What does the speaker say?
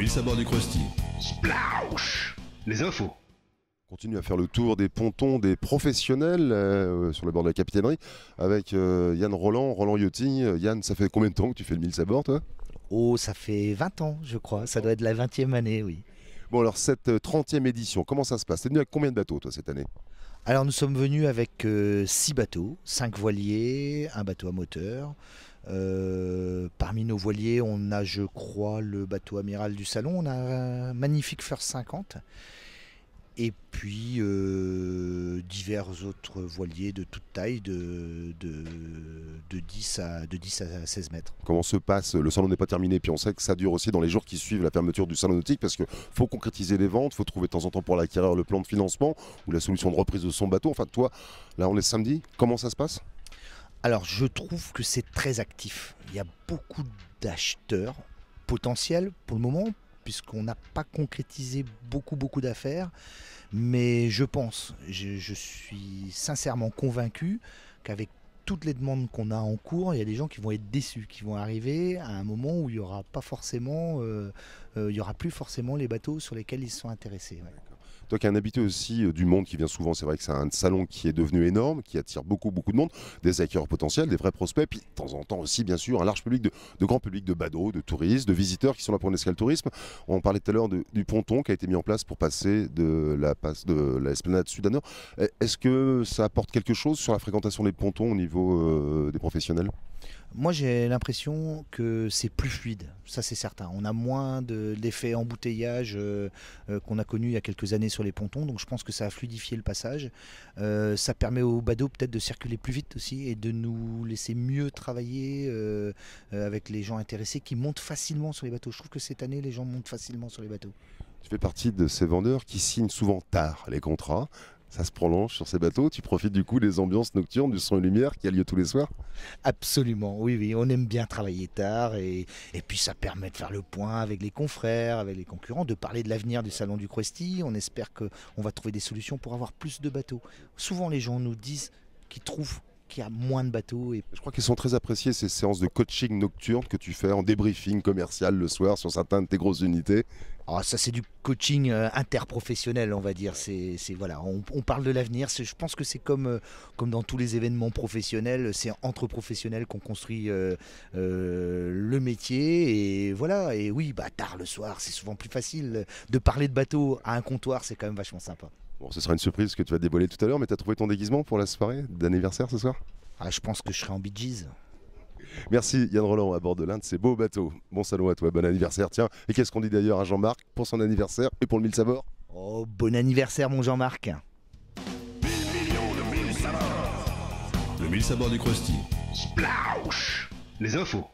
mille sabords du Krusty. Splaush. Les infos. Continue à faire le tour des pontons des professionnels sur le bord de la capitainerie avec Yann Roland Yachting. Yann, ça fait combien de temps que tu fais le 1000 sabords, toi? Oh, ça fait 20 ans, je crois. Ça doit être la 20e année, oui. Bon, alors cette 30e édition, comment ça se passe? T'es venu avec combien de bateaux, toi, cette année? Alors, nous sommes venus avec 6 bateaux, 5 voiliers, un bateau à moteur. Parmi nos voiliers, on a, je crois, le bateau amiral du Salon. On a un magnifique First 50. Et puis divers autres voiliers de toute taille, de 10 à 16 mètres. Comment se passe? Le salon n'est pas terminé, puis on sait que ça dure aussi dans les jours qui suivent la fermeture du salon nautique, parce qu'il faut concrétiser les ventes, il faut trouver de temps en temps pour l'acquéreur le plan de financement ou la solution de reprise de son bateau. Enfin, toi, là on est samedi, comment ça se passe? Alors je trouve que c'est très actif. Il y a beaucoup d'acheteurs potentiels pour le moment, puisqu'on n'a pas concrétisé beaucoup d'affaires. Mais je pense, je suis sincèrement convaincu qu'avec toutes les demandes qu'on a en cours, il y a des gens qui vont être déçus, qui vont arriver à un moment où il n'y aura pas forcément, il y aura plus forcément les bateaux sur lesquels ils sont intéressés. Ouais. Toi qui es un habitué aussi du monde qui vient souvent, c'est vrai que c'est un salon qui est devenu énorme, qui attire beaucoup de monde, des acquéreurs potentiels, des vrais prospects, puis de temps en temps aussi bien sûr un large public, de grand public de badauds, de touristes, de visiteurs qui sont là pour une escale tourisme. On parlait tout à l'heure du ponton qui a été mis en place pour passer de l'esplanade sud à nord. Est-ce que ça apporte quelque chose sur la fréquentation des pontons au niveau des professionnels? Moi j'ai l'impression que c'est plus fluide, ça c'est certain. On a moins d'effet embouteillage qu'on a connu il y a quelques années sur les pontons, donc je pense que ça a fluidifié le passage. Ça permet aux badauds peut-être de circuler plus vite aussi et de nous laisser mieux travailler avec les gens intéressés qui montent facilement sur les bateaux. Je trouve que cette année les gens montent facilement sur les bateaux. Tu fais partie de ces vendeurs qui signent souvent tard les contrats. Ça se prolonge sur ces bateaux, tu profites du coup des ambiances nocturnes, du son et lumière qui a lieu tous les soirs? Absolument, oui, on aime bien travailler tard et puis ça permet de faire le point avec les confrères, avec les concurrents, de parler de l'avenir du salon du Krusty. On espère qu'on va trouver des solutions pour avoir plus de bateaux. Souvent les gens nous disent qu'ils trouvent qu'il y a moins de bateaux. Je crois qu'ils sont très appréciés ces séances de coaching nocturne que tu fais en débriefing commercial le soir sur certaines de tes grosses unités. Ah, ça c'est du coaching interprofessionnel, on va dire. Voilà, on parle de l'avenir. Je pense que c'est comme dans tous les événements professionnels, c'est entre professionnels qu'on construit le métier. Et voilà, et oui, tard le soir, c'est souvent plus facile. De parler de bateau à un comptoir, c'est quand même vachement sympa. Bon, ce sera une surprise que tu vas dévoiler tout à l'heure, mais tu as trouvé ton déguisement pour la soirée d'anniversaire ce soir? Ah, je pense que je serai en Bee Gees. Merci Yann Roland à bord de l'un de ces beaux bateaux. Bon salon à toi, bon anniversaire. Tiens, et qu'est-ce qu'on dit d'ailleurs à Jean-Marc pour son anniversaire et pour le 1000 sabords? Oh, bon anniversaire mon Jean-Marc. 1000 millions de 1000 sabords. Le mille sabords du Krusty. Splaush. Les infos.